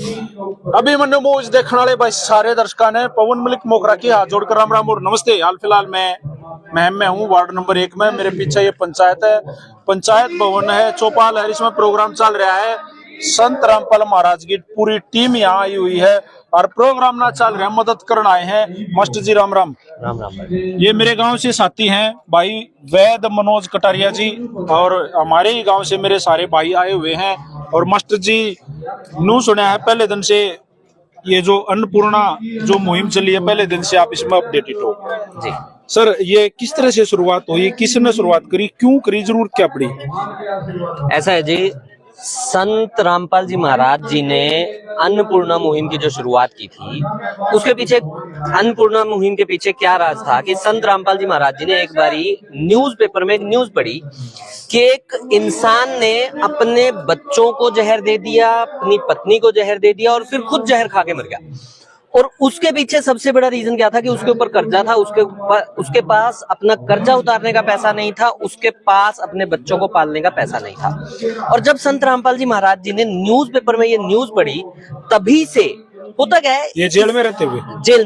अभी मैंने मूवीज देखने वाले भाई सारे दर्शकों ने पवन मलिक मोकरा की हाथ जोड़कर राम राम और नमस्ते। हाल फिलहाल मैं हूँ वार्ड नंबर 1 में। मेरे पीछे ये पंचायत है, पंचायत भवन है, चौपाल है। इसमें प्रोग्राम चल रहा है। संत रामपाल महाराज की पूरी टीम यहाँ आई हुई है और प्रोग्राम ना चल रहा है, मदद करने आए हैं। मास्टर जी राम राम। राम राम। ये मेरे गांव से साथी हैं भाई वैद मनोज कटारिया जी, और हमारे ही गांव से मेरे सारे भाई आए हुए हैं। और मास्टर जी नू सुना है पहले दिन से ये जो अन्नपूर्णा जो मुहिम चली है, पहले दिन से आप इसमें अपडेटेड हो जी। सर, ये किस तरह से शुरुआत हुई, किसने शुरुआत करी, क्यों करी, जरूरत क्या पड़ी? ऐसा है जी, संत रामपाल जी महाराज जी ने अन्नपूर्णा मुहिम की जो शुरुआत की थी, उसके पीछे अन्नपूर्णा मुहिम के पीछे क्या राज था कि संत रामपाल जी महाराज जी ने एक बारी न्यूज़पेपर में एक न्यूज पढ़ी कि एक इंसान ने अपने बच्चों को जहर दे दिया, अपनी पत्नी को जहर दे दिया और फिर खुद जहर खा के मर गया। और उसके पीछे सबसे बड़ा रीजन क्या था कि उसके ऊपर कर्जा था, उसके पास अपना कर्जा उतारने का पैसा नहीं था, उसके पास अपने बच्चों को पालने का पैसा नहीं था। और जब संत रामपाल जी महाराज जी ने न्यूज़पेपर में ये न्यूज पढ़ी, तभी से होता क्या है, ये जेल में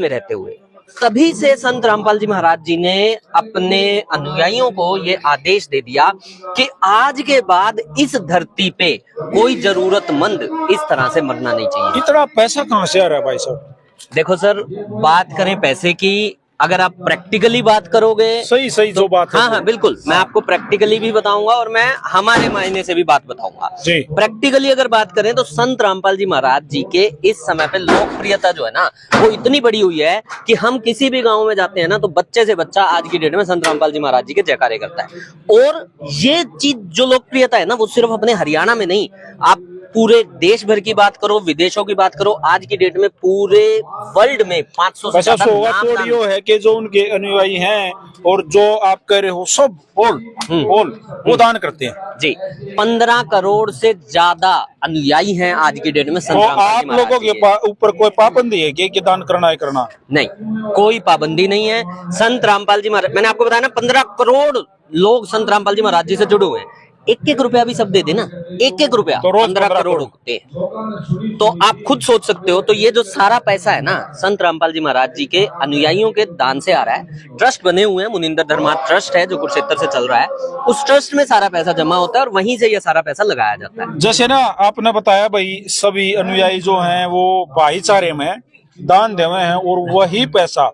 रहते हुए तभी से संत रामपाल जी महाराज जी ने अपने अनुयायियों को ये आदेश दे दिया कि आज के बाद इस धरती पे कोई जरूरतमंद इस तरह से मरना नहीं चाहिए। इतना पैसा कहाँ से आ रहा है भाई साहब? देखो सर, बात करें पैसे की, अगर आप प्रैक्टिकली बात करोगे सही तो, जो बात है। हाँ, बिल्कुल। मैं आपको प्रैक्टिकली भी बताऊंगा और मैं हमारे मायने से भी बात बताऊंगा। प्रैक्टिकली अगर बात करें तो संत रामपाल जी महाराज जी के इस समय पे लोकप्रियता जो है ना, वो इतनी बड़ी हुई है कि हम किसी भी गांव में जाते हैं ना, तो बच्चे से बच्चा आज की डेट में संत रामपाल जी महाराज जी के जयकारे करता है। और ये चीज जो लोकप्रियता है ना, वो सिर्फ अपने हरियाणा में नहीं, आप पूरे देश भर की बात करो, विदेशों की बात करो, आज की डेट में पूरे वर्ल्ड में 500 से ज्यादा नाम है कि जो उनके अनुयायी हैं और जो आप कह रहे हो सब ऑल वो दान करते हैं जी। 15 करोड़ से ज्यादा अनुयायी हैं आज की डेट में संत रामपाल जी महाराज। आप लोगों के ऊपर कोई पाबंदी है कि दान करना है करना? नहीं, कोई पाबंदी नहीं है। संत रामपाल जी महाराज, मैंने आपको बताया ना, 15 करोड़ लोग संत रामपाल जी महाराज जी से जुड़े हुए हैं। 1-1 रुपया भी सब दे देना, 1-1 रुपया, तो 15 करोड़ होते हैं। तो आप खुद सोच सकते हो, तो ये जो सारा पैसा है ना, संत रामपाल जी महाराज जी के अनुयायियों के दान से आ रहा है। ट्रस्ट बने हुए हैं, मुनिंदर धर्मा ट्रस्ट है जो कुरुक्षेत्र से चल रहा है, उस ट्रस्ट में सारा पैसा जमा होता है और वहीं से ये सारा पैसा लगाया जाता है। जैसे ना आपने बताया भाई, सभी अनुयायी जो हैं वो भाईचारे में दान दे रहे हैं और वही पैसा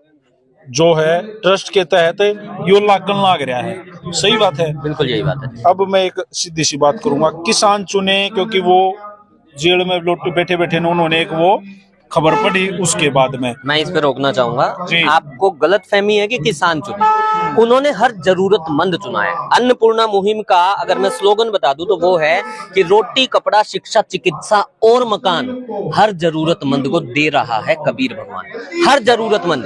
जो है ट्रस्ट के तहत यो लागन लाग रहा है। सही बात है? बिल्कुल यही बात है। अब मैं एक सीधी सी बात करूंगा, किसान चुने क्योंकि वो जेल में बैठे बैठे उन्होंने एक वो खबर पढ़ी, उसके बाद में मैं इस पे रोकना चाहूंगा। आपको गलत फहमी है कि किसान चुने, उन्होंने हर जरूरतमंद चुना है। अन्नपूर्णा मुहिम का अगर मैं स्लोगन बता दूं तो वो है कि रोटी, कपड़ा, शिक्षा, चिकित्सा और मकान हर जरूरतमंद को दे रहा है कबीर भगवान। हर जरूरतमंद।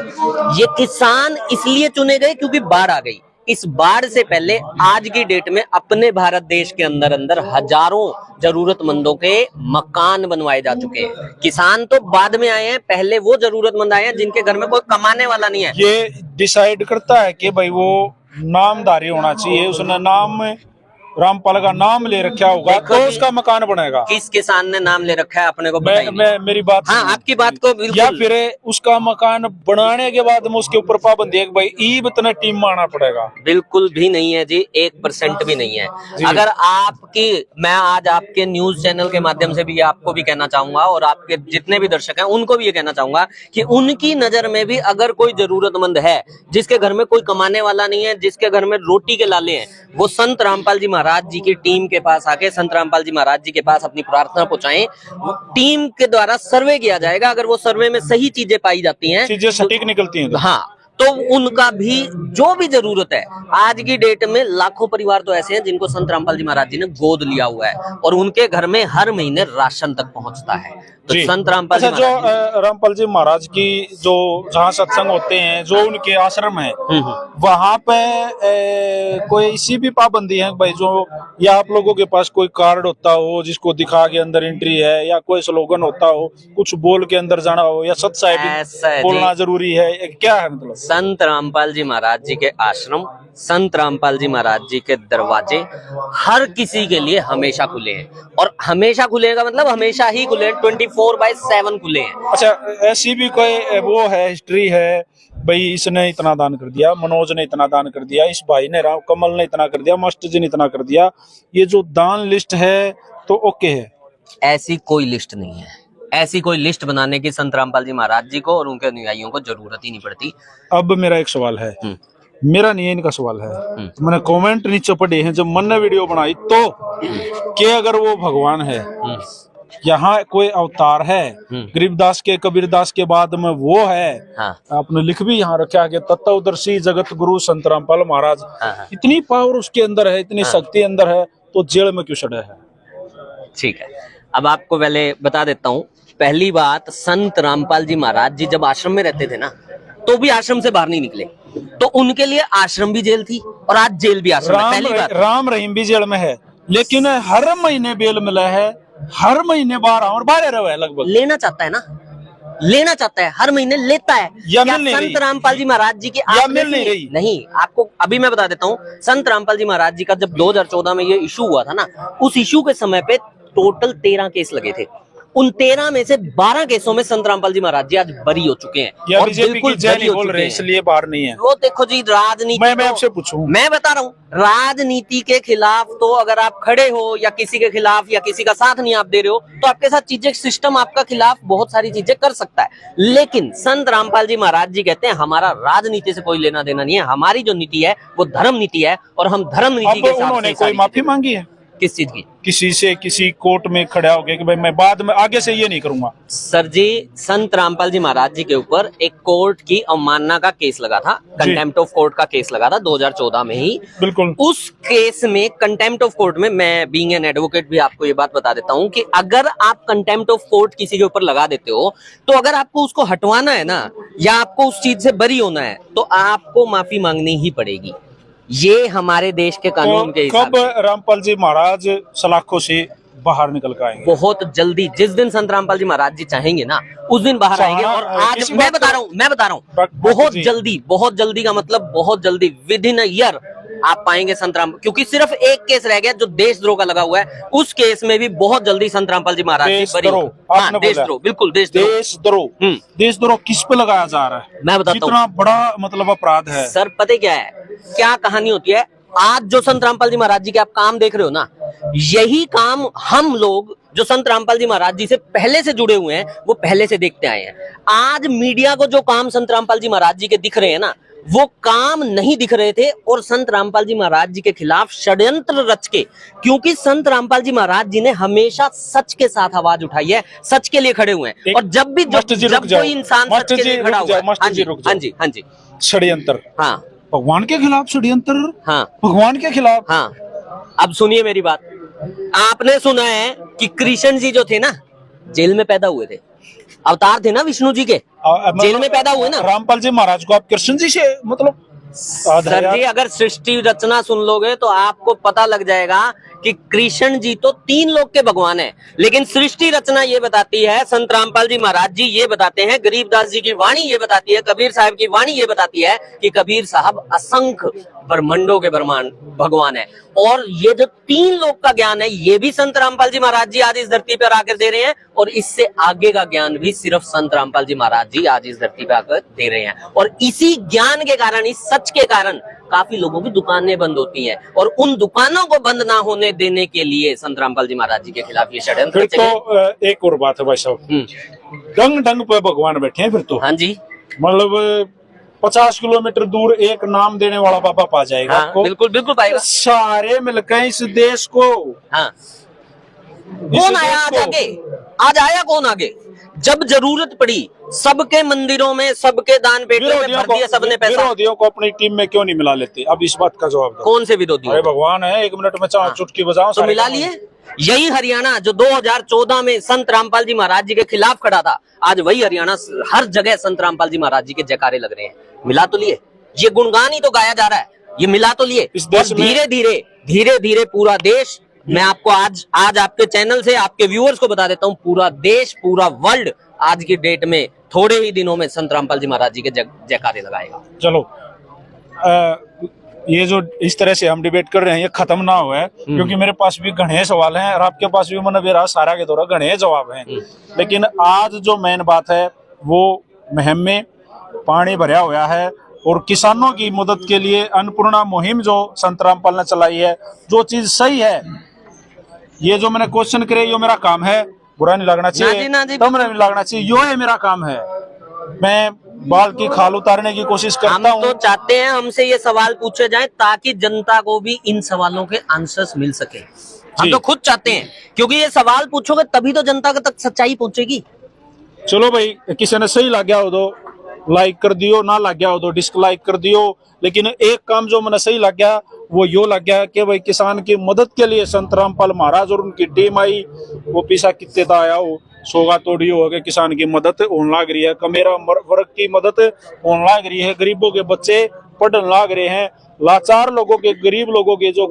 ये किसान इसलिए चुने गए क्योंकि बाढ़ आ गई। इस बाढ़ से पहले आज की डेट में अपने भारत देश के अंदर हजारों जरूरतमंदों के मकान बनवाए जा चुके हैं। किसान तो बाद में आए हैं, पहले वो जरूरतमंद आए हैं जिनके घर में कोई कमाने वाला नहीं है। ये डिसाइड करता है कि भाई वो नामधारी होना चाहिए, उसने नाम रामपाल का नाम ले रखा होगा तो उसका मकान बनेगा। किस किसान ने नाम ले रखा है अपने को मैं मेरी बात, हाँ, आपकी बात को बिल्कुल। या फिर उसका मकान बनाने के बाद में उसके ऊपर पाबंदी है कि भाई ईब इतना टीम मारना पड़ेगा? बिल्कुल भी नहीं है जी, 1% भी नहीं है। अगर आपकी, मैं आज आपके न्यूज चैनल के माध्यम से भी आपको भी कहना चाहूंगा और आपके जितने भी दर्शक हैं उनको भी ये कहना चाहूंगा कि उनकी नजर में भी अगर कोई जरूरतमंद है जिसके घर में कोई कमाने वाला नहीं है, जिसके घर में रोटी के लाले हैं, वो संत रामपाल जी महाराज जी की टीम के पास आके संत रामपाल जी महाराज जी के पास अपनी प्रार्थना पहुंचाएं। टीम के द्वारा सर्वे किया जाएगा, अगर वो सर्वे में सही चीजें पाई जाती हैं, चीजें सटीक निकलती हैं, हाँ, तो उनका भी जो भी जरूरत है। आज की डेट में लाखों परिवार तो ऐसे हैं जिनको संत रामपाल जी महाराज जी ने गोद लिया हुआ है और उनके घर में हर महीने राशन तक पहुंचता है। तो संत रामपाल जी जो रामपाल जी महाराज की जो जहाँ सत्संग होते हैं, जो उनके आश्रम है, वहाँ पे कोई इसी भी पाबंदी है भाई, जो या आप लोगों के पास कोई कार्ड होता हो जिसको दिखा के अंदर एंट्री है, या कोई स्लोगन होता हो, कुछ बोल के अंदर जाना हो, या सत साहिब बोलना जरूरी है, क्या है मतलब? संत रामपाल जी महाराज जी के आश्रम संत रामपाल जी महाराज जी के दरवाजे हर किसी के लिए हमेशा खुले हैं, और हमेशा खुले का मतलब हमेशा ही खुले हैं, 24/7 खुले हैं। अच्छा, ऐसी भी कोई वो है, हिस्ट्री है भाई, इसने इतना दान कर दिया, मनोज ने इतना दान कर दिया, इस भाई ने, राम कमल ने इतना कर दिया, मास्टर जी ने इतना कर दिया, ये जो दान लिस्ट है तो ओके है? ऐसी कोई लिस्ट नहीं है, ऐसी कोई लिस्ट बनाने की संत रामपाल जी महाराज जी को और उनके अनुयायियों को जरूरत ही नहीं पड़ती। अब मेरा एक सवाल है, मेरा नहीं है, इनका सवाल है। मैंने कमेंट नीचे पढ़े हैं जब मन ने वीडियो बनाई तो, कि अगर वो भगवान है, यहाँ कोई अवतार है, गरीबदास के कबीरदास के बाद में वो है, हाँ। आपने लिख भी यहाँ रखा कि तत्वदर्शी जगत गुरु संत रामपाल महाराज, हाँ। इतनी पावर उसके अंदर है, इतनी शक्ति अंदर है, तो जेल में क्यों चढ़े है? ठीक है, अब आपको पहले बता देता हूँ। पहली बात, संत रामपाल जी महाराज जी जब आश्रम में रहते थे ना, तो भी आश्रम से बाहर नहीं निकले, तो उनके लिए आश्रम भी जेल थी और आज जेल भी आश्रम है। पहली बात, राम रहीम भी जेल में है, लेकिन हर महीने बेल मिला है, हर महीने 12 और 12 रहे लगभग। लेना चाहता है ना, लेना चाहता है, हर महीने लेता है। या क्या मिल नहीं संत रही? रामपाल जी महाराज जी की या मिल नहीं रही? नहीं, आपको अभी मैं बता देता हूँ। संत रामपाल जी महाराज जी का जब 2014 में ये इशू हुआ था ना, उस इशू के समय पे टोटल 13 केस लगे थे। उन 13 में से 12 केसों में संत रामपाल जी महाराज जी आज बरी हो चुके हैं, और बिल्कुल बरी हो चुके हैं, इसलिए बाहर नहीं है। वो देखो जी, राजनीति, मैं आपसे पूछूं, मैं बता रहा हूँ, राजनीति के खिलाफ तो अगर आप खड़े हो या किसी के खिलाफ या किसी का साथ नहीं आप दे रहे हो, तो आपके साथ चीजें, सिस्टम आपका खिलाफ बहुत सारी चीजें कर सकता है। लेकिन संत रामपाल जी महाराज जी कहते हैं हमारा राजनीति से कोई लेना देना नहीं है, हमारी जो नीति है वो धर्म नीति है, और हम धर्म नीति के हिसाब से कोई माफी मांगी है किस चीज की? किसी से, किसी कोर्ट में खड़ा होके कि भाई मैं बाद में आगे से ये नहीं करूंगा? सर जी, संत रामपाल जी महाराज जी के ऊपर एक कोर्ट की अवमानना का केस लगा था, कंटेम्प्ट ऑफ कोर्ट का केस लगा था 2014 में ही। बिल्कुल। उस केस में, कंटेम्प्ट ऑफ कोर्ट में, मैं बीइंग एन एडवोकेट भी आपको ये बात बता देता हूँ कि अगर आप कंटेम्प्ट ऑफ कोर्ट किसी के ऊपर लगा देते हो, तो अगर आपको उसको हटवाना है ना, या आपको उस चीज से बरी होना है, तो आपको माफी मांगनी ही पड़ेगी। ये हमारे देश के कानून के हिसाब कब रामपाल जी महाराज सलाखों से बाहर निकल कर आएंगे? बहुत जल्दी, जिस दिन संत रामपाल जी महाराज जी चाहेंगे ना, उस दिन बाहर आएंगे। और आज मैं बता रहा हूँ, बहुत जल्दी का मतलब बहुत जल्दी, विद इन अ ईयर आप पाएंगे संत राम, क्योंकि सिर्फ एक केस रह गया जो देशद्रोह का लगा हुआ है, उस केस में भी बहुत जल्दी संत रामपाल जी महाराज जी बरी। देशद्रोह, बिल्कुल देशद्रोह। देशद्रोह किस पे लगाया जा रहा है? मैं बताता हूँ, इतना बड़ा मतलब अपराध है सर। पता क्या है, क्या कहानी होती है? आज जो संत रामपाल जी महाराज जी के आप काम देख रहे हो ना, यही काम हम लोग जो संत रामपाल जी महाराज जी से पहले से जुड़े हुए हैं, वो पहले से देखते आए हैं। आज मीडिया को जो काम संत रामपाल जी महाराज जी के दिख रहे हैं ना, वो काम नहीं दिख रहे थे, और संत रामपाल जी महाराज जी के खिलाफ षड्यंत्र रच के, क्योंकि संत रामपाल जी महाराज जी ने हमेशा सच के साथ आवाज उठाई है, सच के लिए खड़े हुए हैं। और जब भी जब कोई इंसान सच के लिए खड़ा हुआ है, हाँ जी, षड्यंत्र, हाँ, भगवान के खिलाफ षड्यंत्र, हाँ, भगवान के खिलाफ। हाँ, अब सुनिए मेरी बात। आपने सुना है कि कृष्ण जी जो थे ना, जेल में पैदा हुए थे, अवतार थे ना विष्णु जी के, जेल में पैदा हुए ना। रामपाल जी महाराज को आप कृष्ण जी से मतलब? सर जी, अगर सृष्टि रचना सुन लोगे तो आपको पता लग जाएगा कि कृष्ण जी तो 3 लोक के भगवान है, लेकिन सृष्टि रचना ये बताती है, संत रामपाल जी महाराज जी ये बताते हैं, गरीबदास जी की वाणी ये बताती है, कबीर साहब की वाणी ये बताती है कि कबीर साहब असंख्य ब्रह्मांडों के भगवान है। और ये जो 3 लोक का ज्ञान है, ये भी संत रामपाल जी महाराज जी आज इस धरती पर आकर दे रहे हैं, और इससे आगे का ज्ञान भी सिर्फ संत रामपाल जी महाराज जी आज इस धरती पर आकर दे रहे हैं। और इसी ज्ञान के कारण, इस सच के कारण काफी लोगों की दुकानें बंद होती हैं, और उन दुकानों को बंद ना होने देने के लिए संत रामपाल जी महाराज जी के खिलाफ ये षड्यंत्र। तो एक और बात है भाई साहब, डंग पे भगवान बैठे हैं फिर तो। हाँ जी, मतलब 50 किलोमीटर दूर एक नाम देने वाला बाबा पा जाएगा आपको। बिल्कुल बिल्कुल पाएगा। सारे मिलकर इस देश को, हाँ, कौन आया आज आगे? आज आया कौन आगे? जब जरूरत पड़ी, सबके मंदिरों में, सबके दान पेटियों में भर दिया सबने पैसा। विरोधियों को अपनी टीम में क्यों नहीं मिला लेते? अब इस बात का जवाब दो। कौन से विरोधी? अरे भगवान है, 1 मिनट में चुटकी बजाओ तो मिला लिए। यही हरियाणा जो 2014 में संत रामपाल जी महाराज जी के खिलाफ खड़ा था, आज वही हरियाणा हर जगह संत रामपाल जी महाराज जी के जयकारे लग रहे हैं। मिला तो लिए, ये गुणगान ही तो गाया जा रहा है, ये मिला तो लिए। धीरे धीरे पूरा देश, मैं आपको आज आपके चैनल से आपके व्यूअर्स को बता देता हूँ, पूरा देश, पूरा वर्ल्ड आज की डेट में थोड़े ही दिनों में संत रामपाल जी महाराज जी के जयकारे लगाएगा। चलो, ये जो इस तरह से हम डिबेट कर रहे हैं ये खत्म ना हो है, क्योंकि मेरे पास भी घने सवाल हैं और आपके पास भी मन बेरा सारा के दौरा घने जवाब हैं। लेकिन आज जो मेन बात है वो मुहिम में पानी भरा हुआ है और किसानों की मदद के लिए अन्नपूर्णा मुहिम जो संत रामपाल ने चलाई है, जो चीज सही है, ये जो मैंने क्वेश्चन करे यो मेरा काम है, बुरा नहीं लगना चाहिए, तब नहीं लगना चाहिए, यो है मेरा काम है। मैं बाल की खाल उतारने की कोशिश हम करता हूँ। तो चाहते हैं हमसे ये सवाल पूछे जाएं ताकि जनता को भी इन सवालों के आंसर्स मिल सके। हम तो खुद चाहते हैं, क्योंकि ये सवाल पूछोगे तभी तो जनता तक सच्चाई पहुंचेगी। चलो भाई, किसी ने सही लग गया हो तो लाइक कर दियो, ना लग गया हो तो डिसलाइक कर दियो। लेकिन एक काम जो मैंने सही लग गया वो यो लग गया कि भाई किसान की मदद के लिए संत रामपाल महाराज और उनकी टीम आई। वो पीछा कितने था आया हो, सोगा तोड़ी हो गए, किसान की मदद होने लग रही है, कमेरा वर्ग की मदद होने लग रही है, गरीबों के बच्चे पढ़ने लग रहे हैं, लाचार लोगों के, गरीब लोगों के जो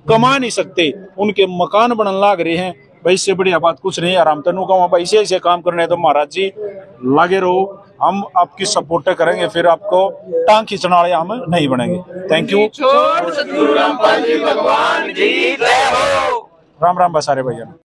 कमा नहीं सकते उनके मकान बनने लग रहे हैं। भाई इससे बढ़िया बात कुछ नहीं। आराम तनु कहूँ भाई ऐसे काम करने तो महाराज जी लगे रहो, हम आपकी सपोर्ट करेंगे, फिर आपको टांग खींचने वाले हम नहीं बनेंगे। Thank you. सतगुरु रामपाल जी भगवान जी जय हो। राम राम बसारे भैया।